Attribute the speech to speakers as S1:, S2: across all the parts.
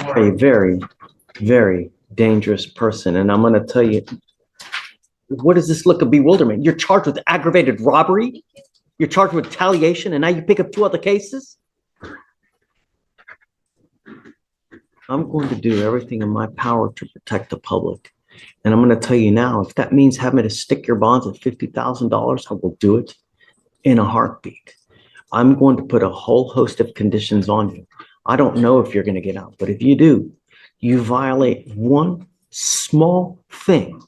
S1: a very, very dangerous person. And I'm going to tell you, what does this look of bewilderment? You're charged with aggravated robbery. You're charged with retaliation. And now you pick up 2 other cases. I'm going to do everything in my power to protect the public. And I'm going to tell you now, if that means having to stick your bonds at $50,000, I will do it in a heartbeat. I'm going to put a whole host of conditions on you. I don't know if you're going to get out, but if you do, you violate one small thing,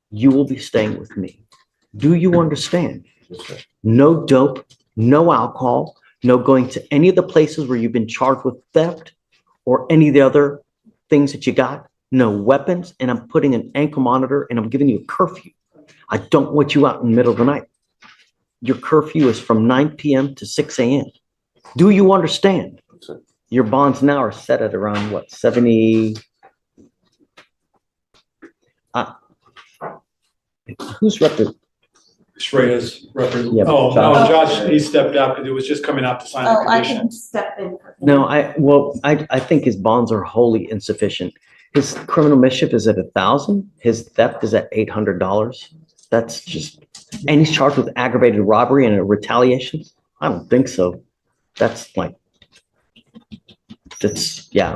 S1: you will be staying with me. Do you understand? No dope, no alcohol, no going to any of the places where you've been charged with theft or any of the other things that you got, no weapons, and I'm putting an ankle monitor and I'm giving you a curfew. I don't want you out in the middle of the night. Your curfew is from 9 p.m. to 6 a.m. Do you understand? Your bonds now are set at around what, 70? Who's representing?
S2: Shreya's representative.
S1: Yeah,
S2: Oh,
S1: Josh.
S2: no, Josh, he stepped out because it was just coming out to sign the
S3: Oh, I
S2: condition.
S3: can step in.
S1: No, I think his bonds are wholly insufficient. His criminal mischief is at 1,000. His theft is at $800. That's just, and he's charged with aggravated robbery and a retaliation. I don't think so. That's like, that's, yeah,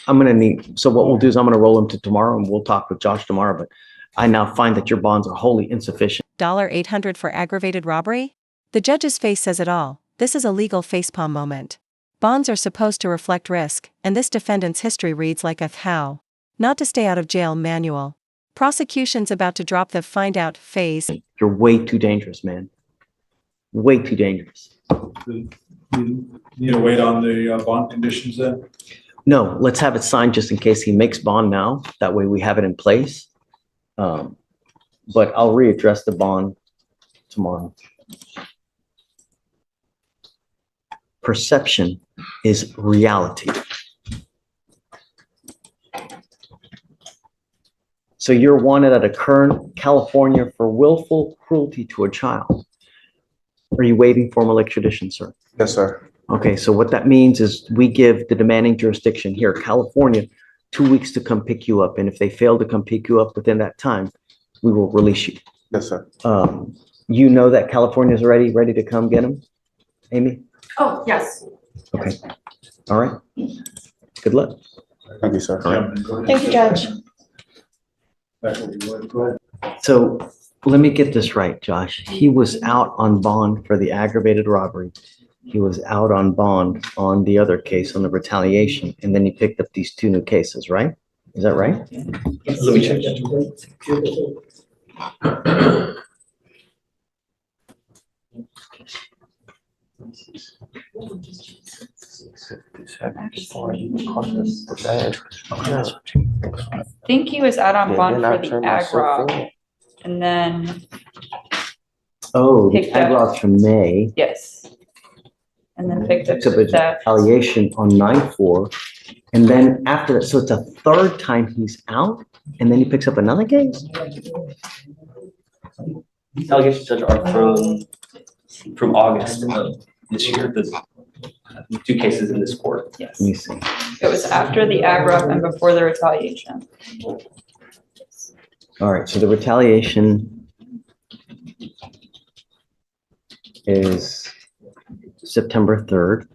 S1: I'm going to need, so what we'll do is I'm going to roll him to tomorrow and we'll talk with Josh tomorrow, but I now find that your bonds are wholly insufficient.
S4: $800 for aggravated robbery? The judge's face says it all. This is a legal facepalm moment. Bonds are supposed to reflect risk, and this defendant's history reads like a how not to stay out of jail manual. Prosecution's about to drop the find out phase.
S1: You're way too dangerous, man. Way too dangerous.
S2: You need to wait on the bond conditions then?
S1: No, let's have it signed just in case he makes bond now. That way we have it in place. But I'll readdress the bond tomorrow. Perception is reality. So you're wanted out of Kern, California for willful cruelty to a child. Are you waiving formal extradition, sir?
S5: Yes, sir.
S1: Okay, so what that means is we give the demanding jurisdiction here, California, 2 weeks to come pick you up. And if they fail to come pick you up within that time, we will release you.
S5: Yes, sir.
S1: You know that California is ready to come get him, Amy?
S3: Oh, yes.
S1: Okay. All right. Good luck.
S5: Thank you, sir.
S1: All right.
S3: Thank you, Judge.
S1: So let me get this right, Josh. He was out on bond for the aggravated robbery. He was out on bond on the other case, on the retaliation, and then he picked up these 2 new cases, right? Is that right?
S6: Let me check that.
S7: I think he was out on bond for the ag rob, and then,
S1: Oh, the
S7: Picked up.
S1: ag loss from May.
S7: yes. And then picked up
S1: Picked up a
S7: that.
S1: retaliation on 9/4. And then after that, so it's a 3rd time he's out, and then he picks up another case?
S6: Allegations, Judge, are from August of this year, the 2 cases in this court.
S7: Yes.
S1: Let me see.
S7: It was after the ag rob and before the retaliation.
S1: All right, so the retaliation is September 3rd.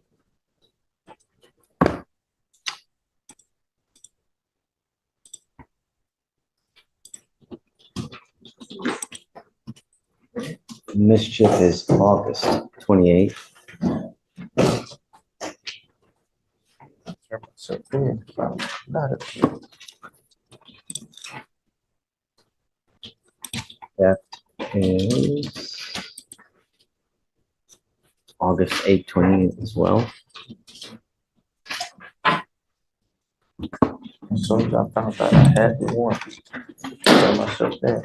S1: Mischief is August 28th. That is August 8th, 28th as well.
S5: As soon as I found out I had the warrant, I got myself there.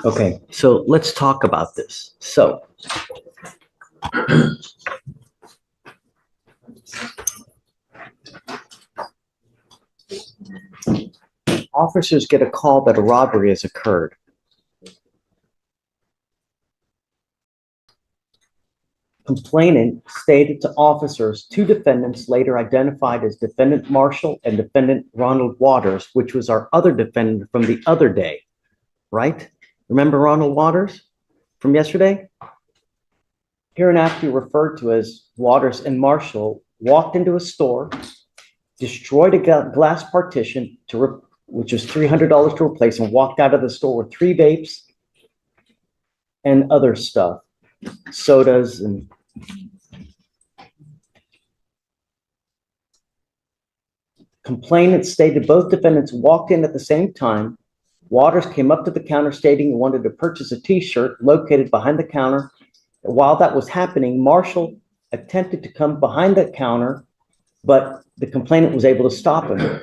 S1: Okay, so let's talk about this. So officers get a call that a robbery has occurred. Complainant stated to officers, two defendants later identified as defendant Marshall and defendant Ronald Waters, which was our other defendant from the other day, right? Remember Ronald Waters from yesterday? Hereinafter referred to as Waters and Marshall walked into a store, destroyed a glass partition which was $300 to replace, and walked out of the store with 3 vapes and other stuff, sodas and complainant stated both defendants walked in at the same time. Waters came up to the counter stating he wanted to purchase a t-shirt located behind the counter. While that was happening, Marshall attempted to come behind the counter, but the complainant was able to stop him.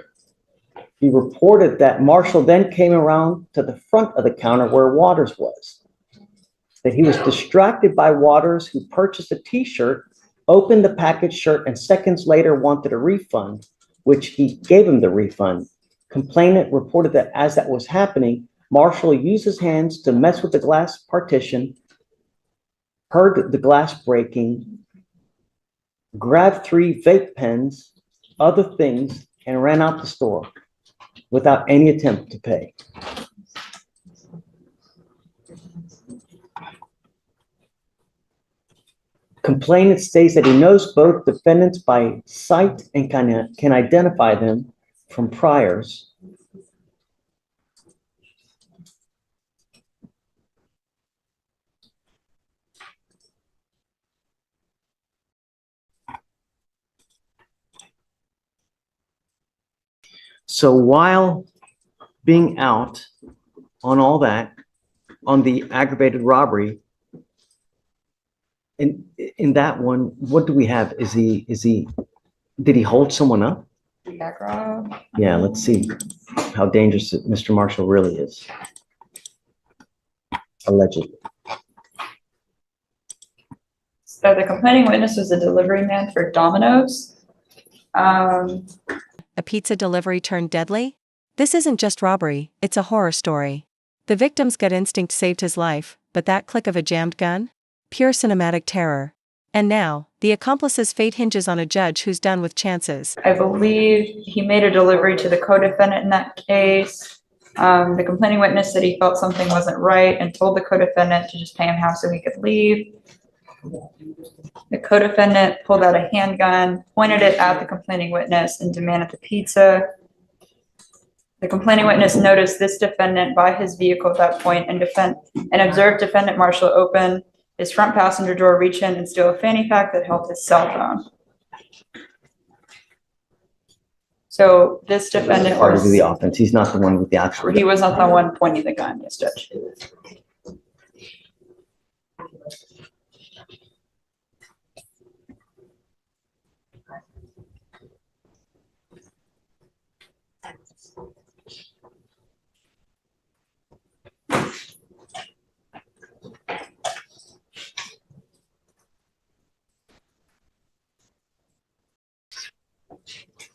S1: He reported that Marshall then came around to the front of the counter where Waters was, that he was distracted by Waters, who purchased a t-shirt, opened the packaged shirt, and seconds later wanted a refund, which he gave him the refund. Complainant reported that as that was happening, Marshall used his hands to mess with the glass partition, heard the glass breaking, grabbed 3 vape pens, other things, and ran out the store without any attempt to pay. Complainant states that he knows both defendants by sight and can identify them from priors. So while being out on all that, on the aggravated robbery, in that one, what do we have? Did he hold someone up? Yeah, let's see how dangerous Mr. Marshall really is. Allegedly.
S7: So the complaining witness was a delivery man for Domino's.
S4: A pizza delivery turned deadly? This isn't just robbery, it's a horror story. The victim's gut instinct saved his life, but that click of a jammed gun? Pure cinematic terror. And now, the accomplice's fate hinges on a judge who's done with chances.
S7: I believe he made a delivery to the co-defendant in that case. The complaining witness said he felt something wasn't right and told the co-defendant to just pay him half so he could leave. The co-defendant pulled out a handgun, pointed it at the complaining witness, and demanded the pizza. The complaining witness noticed this defendant by his vehicle at that point and observed defendant Marshall open his front passenger door, reach in and steal a fanny pack that held his cell phone. So this defendant
S1: Part of the offense. He's not the one with the actual.
S7: He was not the one pointing the gun, yes, Judge.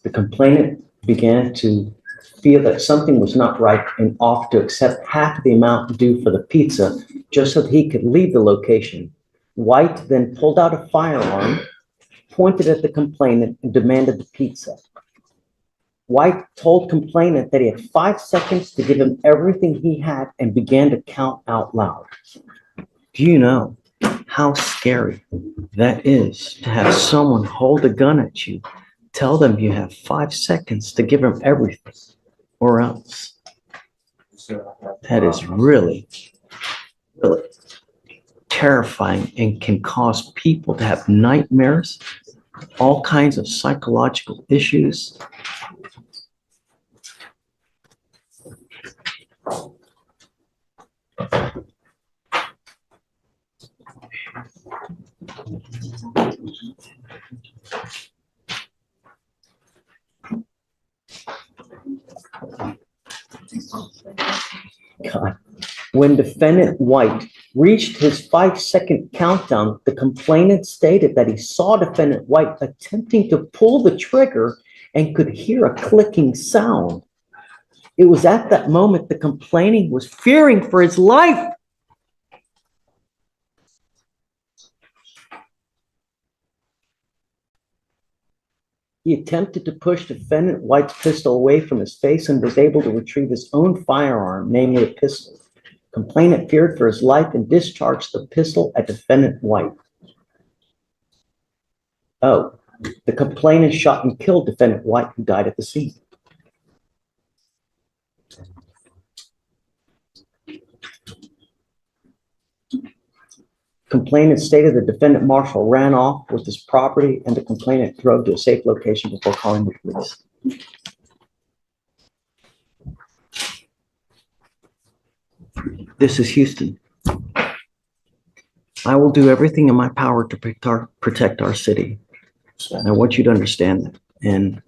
S1: The complainant began to feel that something was not right and offered to accept half the amount due for the pizza just so that he could leave the location. White then pulled out a firearm, pointed at the complainant, and demanded the pizza. White told complainant that he had 5 seconds to give him everything he had and began to count out loud. Do you know how scary that is to have someone hold a gun at you? Tell them you have 5 seconds to give them everything or else. That is really terrifying and can cause people to have nightmares, all kinds of psychological issues. God. When defendant White reached his 5-second countdown, the complainant stated that he saw defendant White attempting to pull the trigger and could hear a clicking sound. It was at that moment the complainant was fearing for his life. He attempted to push defendant White's pistol away from his face and was able to retrieve his own firearm, namely a pistol. Complainant feared for his life and discharged the pistol at defendant White. Oh, the complainant shot and killed defendant White, who died at the scene. Complainant stated the defendant Marshall ran off with his property and the complainant drove to a safe location before calling the police. This is Houston. I will do everything in my power to protect our city. And I want you to understand that. And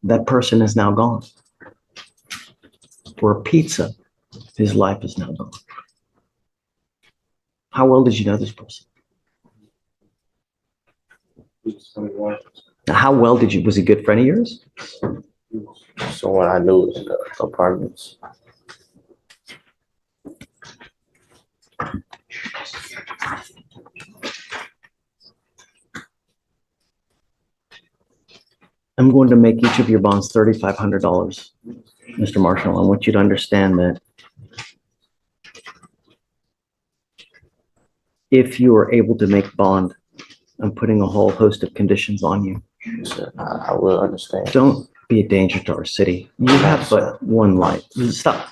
S1: that person is now gone. For a pizza, his life is now gone. How well did you know this person? How well did you, was he a good friend of yours?
S5: Someone I knew in the apartments.
S1: I'm going to make each of your bonds $3,500, Mr. Marshall. I want you to understand that if you are able to make bond, I'm putting a whole host of conditions on you.
S5: I will understand.
S1: Don't be a danger to our city. You have but one life. Stop.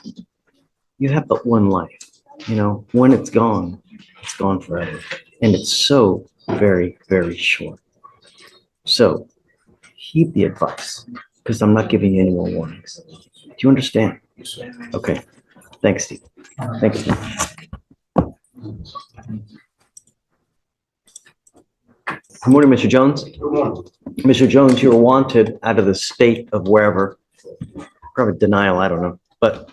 S1: You have but one life. You know, when it's gone forever. And it's so very, very short. So heed the advice, because I'm not giving you any more warnings. Do you understand? Okay. Thanks, Steve. Thanks, Steve. Good morning, Mr. Jones.
S2: Good morning.
S1: Mr. Jones, you're wanted out of the state of wherever. Probably denial, I don't know. But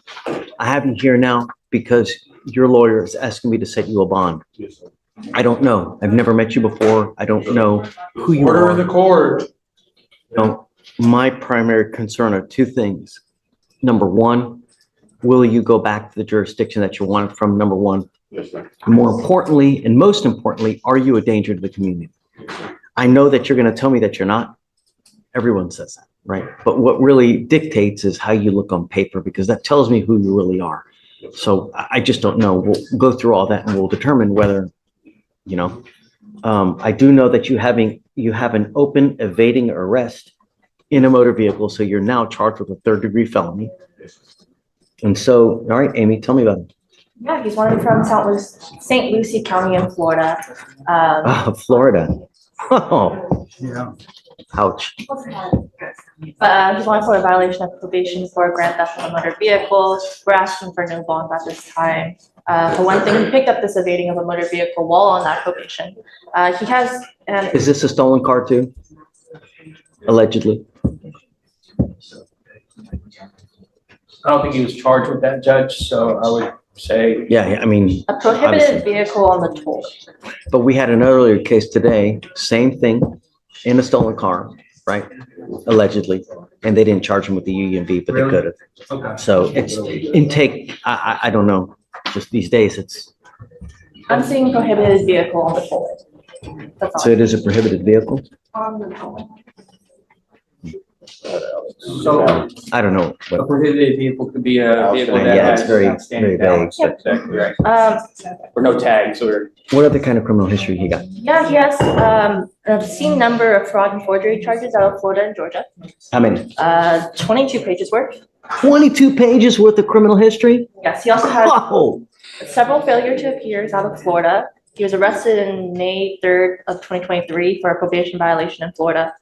S1: I have you here now because your lawyer is asking me to set you a bond.
S2: Yes, sir.
S1: I don't know. I've never met you before. I don't know who you
S2: Order in the
S1: are.
S2: court.
S1: No, my primary concern are two things. Number one, will you go back to the jurisdiction that you wanted from? Number one.
S2: Yes, sir.
S1: More importantly, and most importantly, are you a danger to the community? I know that you're going to tell me that you're not. Everyone says that, right? But what really dictates is how you look on paper, because that tells me who you really are. So I just don't know. We'll go through all that and we'll determine whether, you know, I do know that you have an open evading arrest in a motor vehicle. So you're now charged with a 3rd-degree felony. And so, all right, Amy, tell me about it.
S3: Yeah, he's wanted from St. Lucie County in Florida.
S1: Florida. Oh,
S2: Yeah.
S1: ouch.
S3: But he's wanted for a violation of probation for grand theft of a motor vehicle. We're asking for no bond at this time. For one thing, he picked up this evading of a motor vehicle while on that probation. He has,
S1: Is this a stolen car too? Allegedly.
S6: I don't think he was charged with that, Judge, so I would say.
S1: Yeah, I mean,
S3: a prohibited vehicle on the toll.
S1: but we had an earlier case today, same thing, in a stolen car, right? Allegedly, and they didn't charge him with the UUV, but they
S2: Really?
S1: could have.
S2: Okay.
S1: So it's intake, I don't know, just these days, it's,
S3: I'm seeing prohibited vehicle on the toll. That's all.
S1: so it is a prohibited vehicle?
S3: On the toll.
S6: So
S1: I don't know,
S6: a
S1: but
S6: prohibited vehicle could be a vehicle that
S1: yeah, it's
S6: has
S1: very,
S6: outstanding
S1: very vague.
S6: balance. Exactly right.
S3: Um,
S6: Or no tags or.
S1: What other kind of criminal history he got?
S3: Yeah, he has an obscene number of fraud and forgery charges out of Florida and Georgia.
S1: How many?
S3: 22 pages worth.
S1: 22 pages worth of criminal history?
S3: Yes, he also has
S1: Whoa,
S3: several failure to appears out of Florida. He was arrested in May 3rd of 2023 for a probation violation in Florida.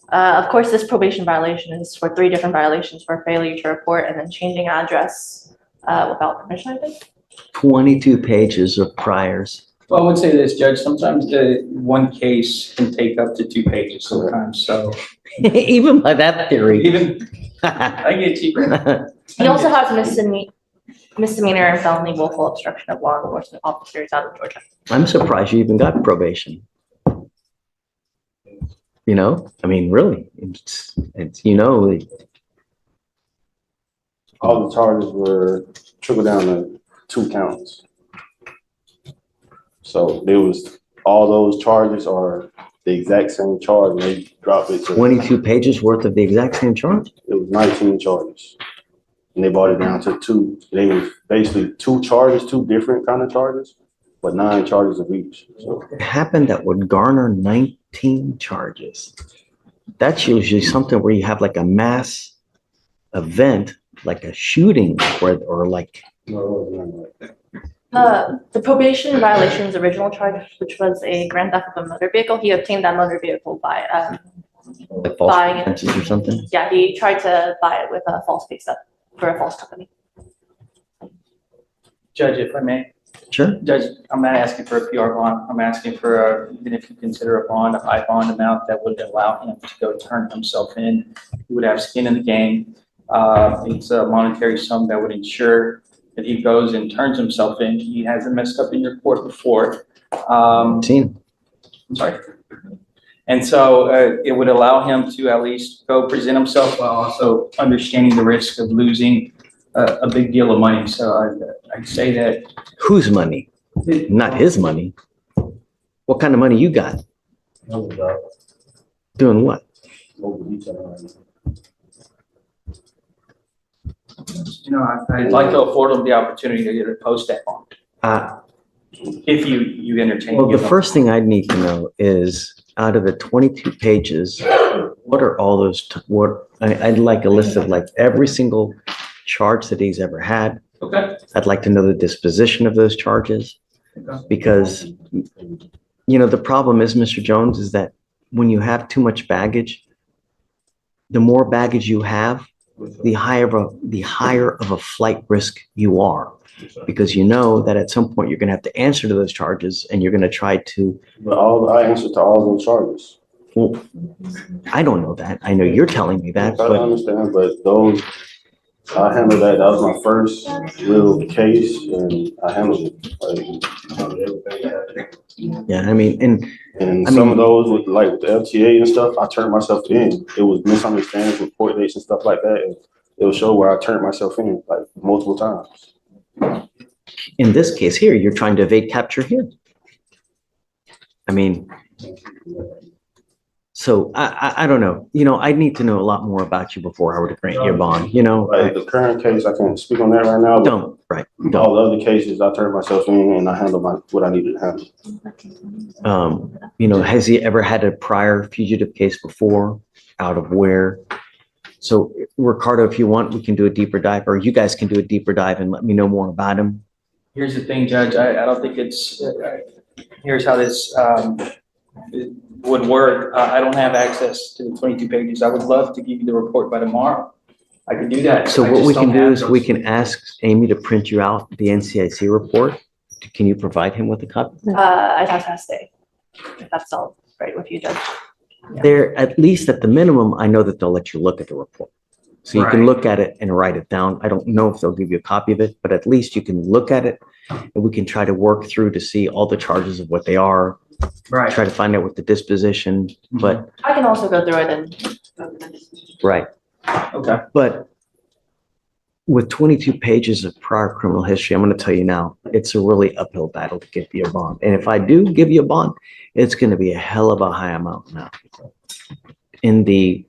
S3: Of course, this probation violation is for 3 different violations for failure to report and then changing address without permission, I think.
S1: 22 pages of priors.
S8: Well, I would say this, Judge, sometimes the one case can take up to 2 pages sometimes, so
S1: Even by that theory.
S8: even, I get you.
S3: He also has misdemeanor and felony willful obstruction of law enforcement officers out of Georgia.
S1: I'm surprised you even got probation. You know, I mean, really, it's you know,
S9: All the charges were trickled down to 2 counts. So there was, all those charges are the exact same charge, and they dropped it to,
S1: 22 pages worth of the exact same charge.
S9: it was 19 charges. And they brought it down to 2. They was basically 2 charges, 2 different kind of charges, but 9 charges of each. So
S1: It happened that would garner 19 charges. That's usually something where you have like a mass event, like a shooting or like,
S9: no, it wasn't nothing like that.
S3: The probation violation's original charge, which was a grand theft of a motor vehicle, he obtained that motor vehicle by,
S1: like false
S3: Buying it.
S1: pretenses or something.
S3: yeah, he tried to buy it with a false pay stub for a false company.
S8: Judge, if I may,
S1: Sure.
S8: Judge, I'm not asking for a PR bond. I'm asking for, even if you consider a bond, a high bond amount that would allow him to go turn himself in. He would have skin in the game. It's a monetary sum that would ensure that he goes and turns himself in. He hasn't messed up in your court before.
S1: Seen.
S8: I'm sorry. And so it would allow him to at least go present himself while also understanding the risk of losing a big deal of money. So I'd say that
S1: Whose money? Not his money. What kind of money you got?
S9: No doubt.
S1: Doing what?
S9: No detail right now.
S8: I'd like to afford him the opportunity to post that bond,
S1: Uh,
S8: if you entertain.
S1: well, the
S8: it.
S1: first thing I'd need to know is out of the 22 pages, what are all those, I'd like a list of like every single charge that he's ever had.
S8: Okay.
S1: I'd like to know the disposition of those charges
S8: Okay.
S1: because, you know, the problem is, Mr. Jones, is that when you have too much baggage, the more baggage you have, the higher of a flight risk you are, because you know that at some point you're going to have to answer to those charges and you're going to try to,
S9: But I answered to all those charges.
S1: well, I don't know that. I know you're telling me that,
S9: I
S1: but
S9: understand, but those, I handled that. That was my first real case, and I handled it.
S1: yeah, I mean,
S9: And
S1: I
S9: some
S1: mean-
S9: of those with like the FTA and stuff, I turned myself in. It was misunderstandings with court dates and stuff like that. And it will show where I turned myself in like multiple times.
S1: in this case here, you're trying to evade capture here. I mean, so I don't know, you know, I'd need to know a lot more about you before I were to grant you a bond, you know?
S9: Like the current case, I can't speak on that right now. But
S1: Don't, right, don't.
S9: all the other cases, I turned myself in and I handled what I needed to handle.
S1: You know, has he ever had a prior fugitive case before? Out of where? So Ricardo, if you want, we can do a deeper dive, or you guys can do a deeper dive and let me know more about him.
S8: Here's the thing, Judge, I don't think it's, here's how this it would work. I don't have access to the 22 pages. I would love to give you the report by tomorrow. I could do that.
S1: So
S8: I
S1: what
S8: just
S1: we can
S8: don't
S1: do
S8: have
S1: is we
S8: those.
S1: can ask Amy to print you out the NCIC report. Can you provide him with a copy?
S3: I'd have to stay, if that's all right with you, Judge.
S1: There, at least at the minimum, I know that they'll let you look at the report. So you can
S8: Right.
S1: look at it and write it down. I don't know if they'll give you a copy of it, but at least you can look at it and we can try to work through to see all the charges of what they are,
S8: Right.
S1: try to find out what the disposition, but,
S3: I can also go through it and,
S1: right.
S8: Okay.
S1: But with 22 pages of prior criminal history, I'm going to tell you now, it's a really uphill battle to give you a bond. And if I do give you a bond, it's going to be a hell of a high amount now. In the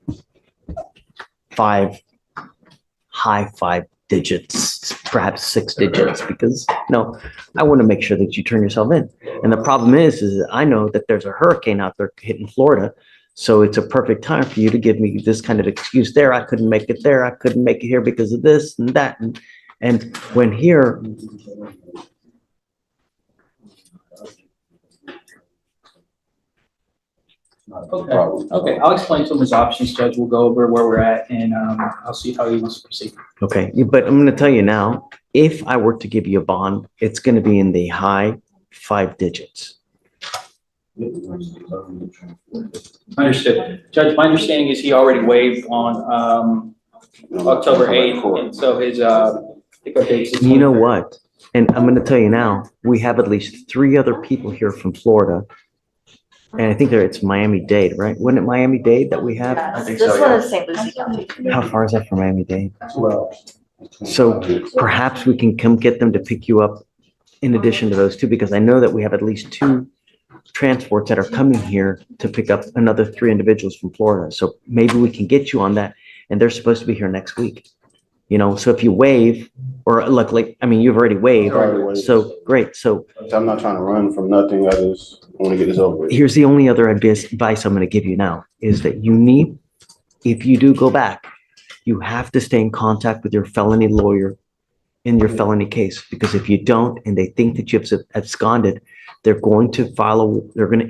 S1: high five digits, perhaps 6 digits, because no, I want to make sure that you turn yourself in. And the problem is that I know that there's a hurricane out there hitting Florida. So it's a perfect time for you to give me this kind of excuse there. I couldn't make it there. I couldn't make it here because of this and that. And when here,
S9: not a
S8: Okay,
S9: problem.
S8: okay, I'll explain to him his options, Judge. We'll go over where we're at and, I'll see how he wants to proceed.
S1: Okay, but I'm gonna tell you now, if I were to give you a bond, it's gonna be in the high 5 digits.
S8: Understood. Judge, my understanding is he already waived on, October 8th, and so his, pickup date is.
S1: You know what? And I'm gonna tell you now, we have at least 3 other people here from Florida. And I think it's Miami-Dade, right? Wasn't it Miami-Dade that we have?
S3: Yes, this one is St. Lucie County.
S1: How far is that from Miami-Dade?
S9: 2 hours.
S1: So perhaps we can come get them to pick you up in addition to those 2, because I know that we have at least 2 transports that are coming here to pick up another 3 individuals from Florida. So maybe we can get you on that, and they're supposed to be here next week. You know, so if you waive, or look, like, I mean, you've already waived,
S9: Already waived.
S1: so great. So
S9: I'm not trying to run from nothing. I just want to get this over with.
S1: here's the only other advice I'm gonna give you now, is that you need, if you do go back, you have to stay in contact with your felony lawyer in your felony case, because if you don't, and they think that you've absconded, they're going to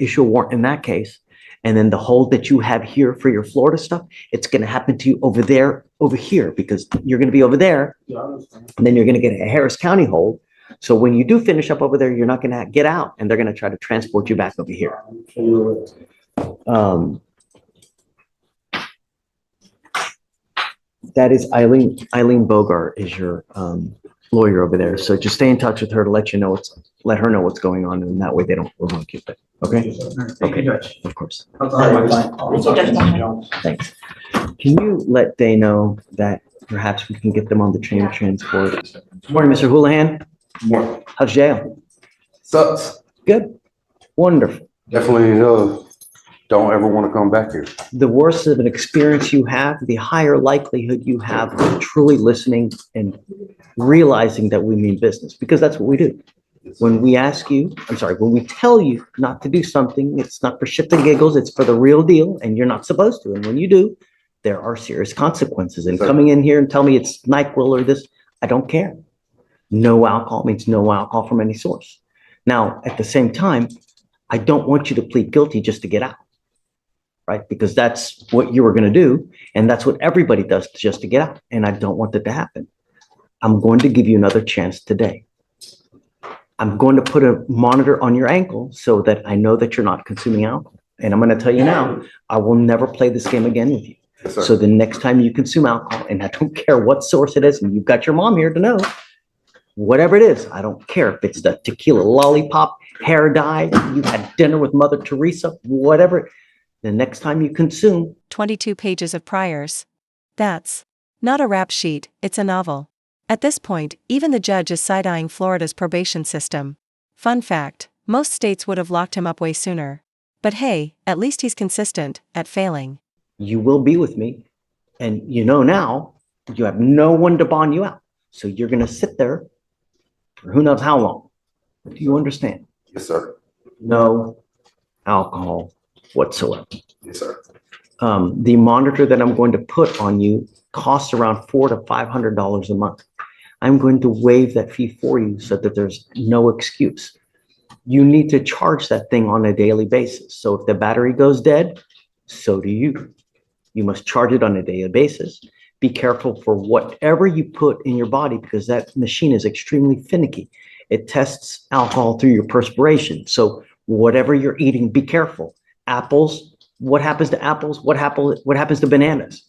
S1: issue a warrant in that case. And then the hold that you have here for your Florida stuff, it's gonna happen to you over there, over here, because you're gonna be over there, and then you're gonna get a Harris County hold. So when you do finish up over there, you're not gonna get out, and they're gonna try to transport you back over here. That is Eileen Bogart is your lawyer over there. So just stay in touch with her to let her know what's going on, and that way they don't revoke you. Okay?
S8: Thank you, Judge.
S1: Of course.
S8: I'll talk to my client.
S1: Thanks. Can you let Day know that perhaps we can get them on the train transport? Good morning, Mr. Houlihan.
S10: More.
S1: How's jail?
S10: Sucks.
S1: Good. Wonderful.
S10: Definitely, don't ever want to come back here.
S1: The worse of an experience you have, the higher likelihood you have of truly listening and realizing that we mean business, because that's what we do. When we when we tell you not to do something, it's not for shits and giggles, it's for the real deal, and you're not supposed to. And when you do, there are serious consequences. And coming in here and tell me it's NyQuil or this, I don't care. No alcohol means no alcohol from any source. Now, at the same time, I don't want you to plead guilty just to get out, right? Because that's what you were going to do, and that's what everybody does just to get out. And I don't want that to happen. I'm going to give you another chance today. I'm going to put a monitor on your ankle so that I know that you're not consuming alcohol. And I'm going to tell you now, I will never play this game again with you.
S10: Yes, sir.
S1: So the next time you consume alcohol, and I don't care what source it is, and you've got your mom here to know, whatever it is, I don't care if it's the tequila lollipop, hair dye, you had dinner with Mother Teresa, whatever. The next time you consume,
S4: 22 pages of priors. That's not a rap sheet, it's a novel. At this point, even the judge is side-eyeing Florida's probation system. Fun fact, most states would have locked him up way sooner. But hey, at least he's consistent at failing.
S1: you will be with me. And you know now, you have no one to bond you out. So you're going to sit there for who knows how long. Do you understand?
S10: Yes, sir.
S1: No alcohol whatsoever.
S10: Yes, sir.
S1: The monitor that I'm going to put on you costs around $400 to $500 a month. I'm going to waive that fee for you so that there's no excuse. You need to charge that thing on a daily basis. So if the battery goes dead, so do you. You must charge it on a daily basis. Be careful for whatever you put in your body, because that machine is extremely finicky. It tests alcohol through your perspiration. So whatever you're eating, be careful. Apples, what happens to apples? What happens to bananas?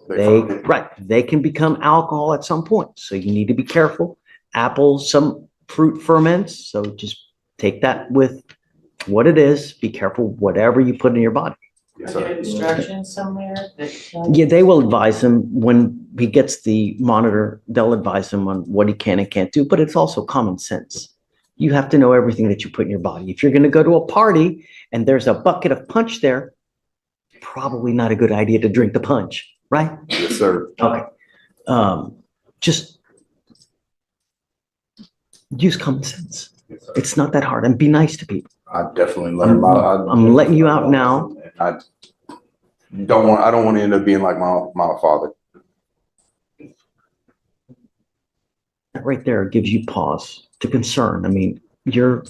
S1: They can become alcohol at some point. So you need to be careful. Apples, some fruit ferments. So just take that with what it is. Be careful whatever you put in your body.
S10: Yes,
S11: Are there
S10: sir.
S11: instructions somewhere that?
S1: Yeah, they will advise him when he gets the monitor. They'll advise him on what he can and can't do, but it's also common sense. You have to know everything that you put in your body. If you're going to go to a party and there's a bucket of punch there, probably not a good idea to drink the punch, right?
S10: Yes, sir.
S1: Okay. Just use common sense.
S10: Yes, sir.
S1: It's not that hard, and be nice to people.
S10: I definitely learned
S1: I'm letting you out now.
S10: I don't want to end up being like my father.
S1: That right there gives you pause to concern. I mean, you're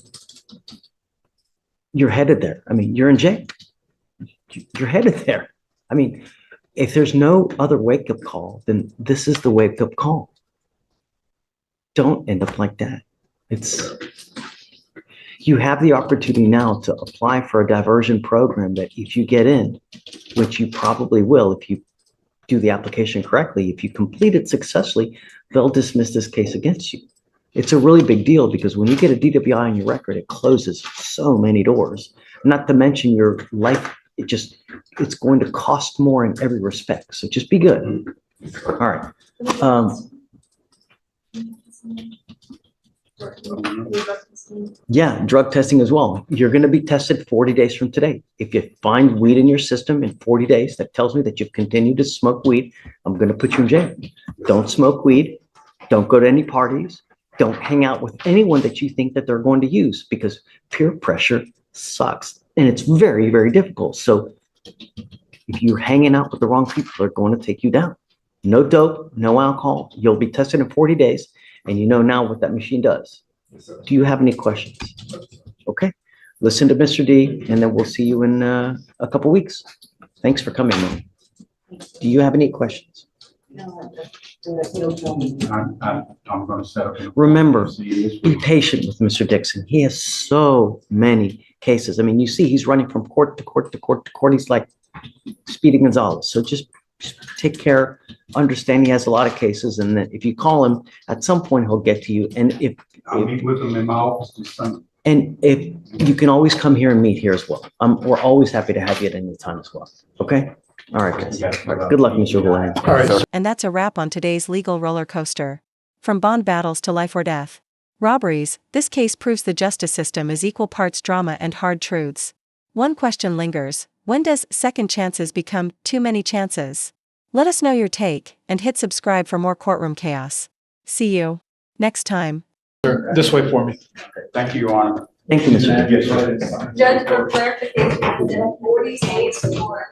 S1: headed there. I mean, you're in jail. you're headed there. I mean, if there's no other wake-up call, then this is the wake-up call. Don't end up like that. You have the opportunity now to apply for a diversion program that if you get in, which you probably will if you do the application correctly, if you complete it successfully, they'll dismiss this case against you. It's a really big deal because when you get a DWI on your record, it closes so many doors. Not to mention your life, it's going to cost more in every respect. So just be good. All right. Yeah, drug testing as well. You're going to be tested 40 days from today. If you find weed in your system in 40 days, that tells me that you've continued to smoke weed. I'm going to put you in jail. Don't smoke weed. Don't go to any parties. Don't hang out with anyone that you think that they're going to use, because peer pressure sucks and it's very, very difficult. So if you're hanging out with the wrong people, they're going to take you down. No dope, no alcohol. You'll be tested in 40 days. And you know now what that machine does. Do you have any questions? Okay, listen to Mr. D, and then we'll see you in a couple weeks. Thanks for coming, man. Do you have any questions?
S2: I'm gonna set up.
S1: Remember, be patient with Mr. Dixon. He has so many cases. I mean, you see, he's running from court to court to court to court. He's like Speedy Gonzalez. So just take care, understand he has a lot of cases, and that if you call him, at some point he'll get to you. And
S2: I'll meet with him in my office this Sunday.
S1: and if you can always come here and meet here as well. We're always happy to have you at any time as well. Okay? All right, guys. All right. Good luck, Mr. Houlihan.
S2: All right.
S4: And that's a wrap on today's legal roller coaster. From bond battles to life or death robberies, this case proves the justice system is equal parts drama and hard truths. One question lingers: when does second chances become too many chances? Let us know your take and hit subscribe for more courtroom chaos. See you next time.
S2: This way for me. Thank you, Your Honor.
S1: Thank you, Mr. Dixon.
S7: Judge, for clarification, 40 days or